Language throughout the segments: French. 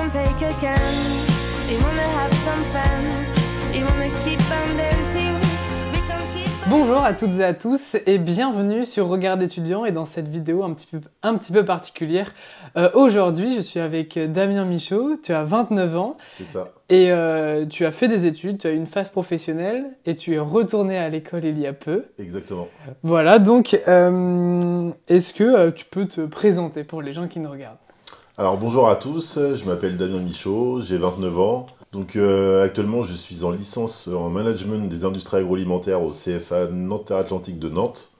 don't take again. They wanna have some fun. They wanna keep on dancing. Bonjour à toutes et à tous et bienvenue sur Regard d'étudiant et dans cette vidéo un petit peu particulière. Aujourd'hui, je suis avec Damien Michaud, tu as 29 ans. C'est ça. Et tu as fait des études, tu as eu une phase professionnelle et tu es retourné à l'école il y a peu. Exactement. Voilà, donc est-ce que tu peux te présenter pour les gens qui nous regardent? Alors bonjour à tous, je m'appelle Damien Michaud, j'ai 29 ans. Donc actuellement je suis en licence en management des industries agroalimentaires au CFA Nanterre-Atlantique de Nantes.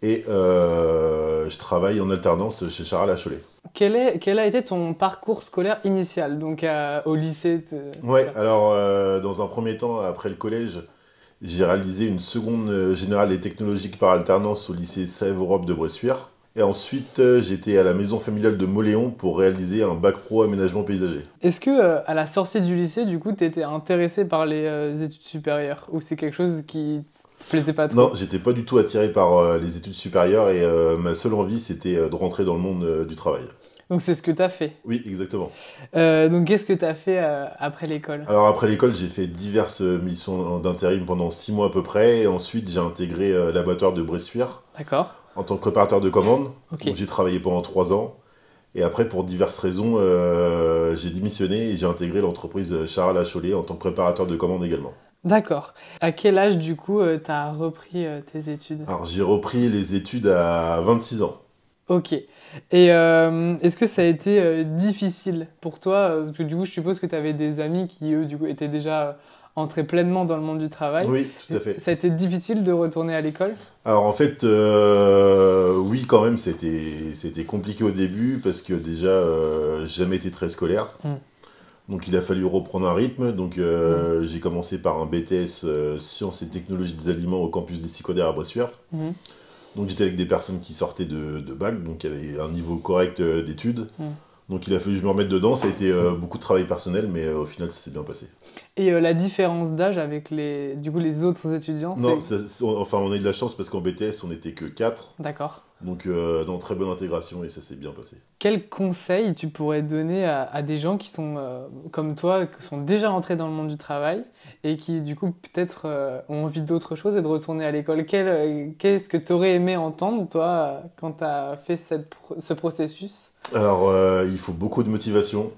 Et je travaille en alternance chez Charal à Cholet. Quel a été ton parcours scolaire initial, donc au lycée Ouais, alors dans un premier temps, après le collège, j'ai réalisé une seconde générale et technologique par alternance au lycée Sèvres-Europe de Bressuire. Et ensuite, j'étais à la maison familiale de Moléon pour réaliser un bac pro aménagement paysager. Est-ce que à la sortie du lycée, du coup, tu étais intéressé par les études supérieures ou c'est quelque chose qui te plaisait pas trop? Non, j'étais pas du tout attiré par les études supérieures et ma seule envie, c'était de rentrer dans le monde du travail. Donc c'est ce que tu as fait? Oui, exactement. Donc qu'est-ce que tu as fait après l'école? Alors après l'école, j'ai fait diverses missions d'intérim pendant 6 mois à peu près. Et ensuite, j'ai intégré l'abattoir de Bressuire. D'accord. En tant que préparateur de commandes, Okay. où j'ai travaillé pendant 3 ans. Et après, pour diverses raisons, j'ai démissionné et j'ai intégré l'entreprise Charal à Cholet en tant que préparateur de commandes également. D'accord. À quel âge, du coup, tu as repris tes études? Alors, j'ai repris les études à 26 ans. Ok. Et est-ce que ça a été difficile pour toi? Parce que du coup, je suppose que tu avais des amis qui, eux, du coup, étaient déjà entrés pleinement dans le monde du travail. Oui, tout à fait. Ça a été difficile de retourner à l'école? Alors en fait, oui quand même, c'était compliqué au début parce que déjà, j'ai jamais été très scolaire. Donc il a fallu reprendre un rythme. Donc j'ai commencé par un BTS Sciences et Technologies des Aliments au campus des Sycodères à Bressuire. Donc j'étais avec des personnes qui sortaient de bac, donc qui avaient un niveau correct d'études. Donc il a fallu que je me remette dedans, ça a été beaucoup de travail personnel, mais au final ça s'est bien passé. Et la différence d'âge avec du coup, les autres étudiants? Non, enfin on a eu de la chance parce qu'en BTS on n'était que 4. D'accord. Donc dans très bonne intégration et ça s'est bien passé. Quel conseil tu pourrais donner à des gens qui sont comme toi, qui sont déjà entrés dans le monde du travail et qui du coup peut-être ont envie d'autre chose et de retourner à l'école? Qu'est-ce que tu aurais aimé entendre toi quand tu as fait ce processus? Alors il faut beaucoup de motivation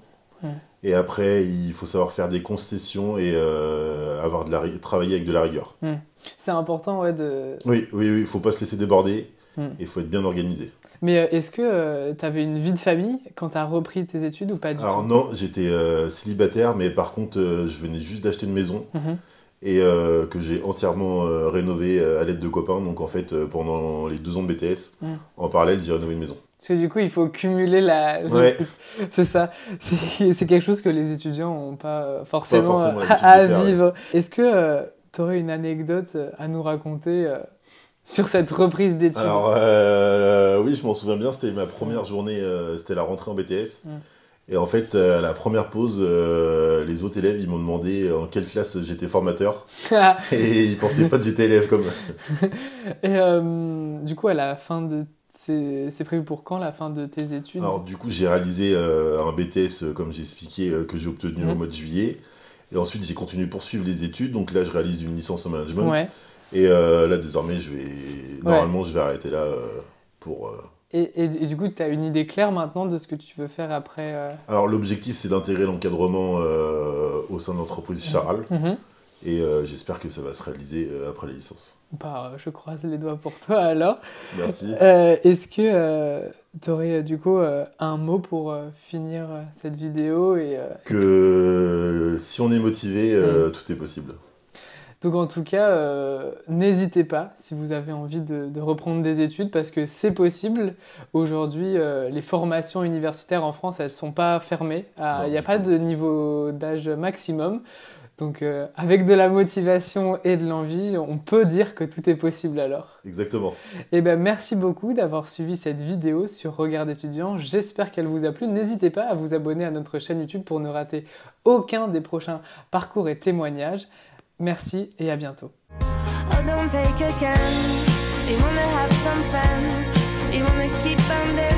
et après il faut savoir faire des concessions et travailler avec de la rigueur. C'est important, ouais, de... Oui, il faut pas se laisser déborder. Il faut être bien organisé. Mais est-ce que tu avais une vie de famille quand tu as repris tes études ou pas du tout? Alors non, j'étais célibataire, mais par contre, je venais juste d'acheter une maison et que j'ai entièrement rénovée à l'aide de copains. Donc en fait, pendant les 2 ans de BTS, en parallèle, j'ai rénové une maison. Parce que du coup, il faut cumuler Ouais. C'est ça. C'est quelque chose que les étudiants n'ont pas forcément, l'habitude à de faire, vivre. Ouais. Est-ce que tu aurais une anecdote à nous raconter sur cette reprise d'études? Alors oui, je m'en souviens bien, c'était ma première journée, c'était la rentrée en BTS. Et en fait, à la première pause, les autres élèves, ils m'ont demandé en quelle classe j'étais formateur. Et ils pensaient pas que j'étais élève comme... Et du coup, à la fin de... C'est prévu pour quand, la fin de tes études? Alors du coup, j'ai réalisé un BTS, comme j'ai expliqué, que j'ai obtenu au mois de juillet. Et ensuite, j'ai continué à poursuivre les études. Donc là, je réalise une licence en management. Ouais. Et là, désormais, normalement, je vais arrêter là pour... Et du coup, tu as une idée claire maintenant de ce que tu veux faire après Alors l'objectif, c'est d'intégrer l'encadrement au sein de l'entreprise Charal. Et j'espère que ça va se réaliser après la licence. Bah, je croise les doigts pour toi alors. Merci. Est-ce que tu aurais du coup un mot pour finir cette vidéo Que si on est motivé, tout est possible. Donc en tout cas, n'hésitez pas si vous avez envie de reprendre des études parce que c'est possible. Aujourd'hui, les formations universitaires en France, elles ne sont pas fermées. Il n'y a pas de niveau d'âge maximum. Donc avec de la motivation et de l'envie, on peut dire que tout est possible alors. Exactement. Et ben merci beaucoup d'avoir suivi cette vidéo sur Regard d'étudiant. J'espère qu'elle vous a plu. N'hésitez pas à vous abonner à notre chaîne YouTube pour ne rater aucun des prochains parcours et témoignages. Merci et à bientôt. Oh, don't take again. They wanna have some fun. They wanna keep on dancing.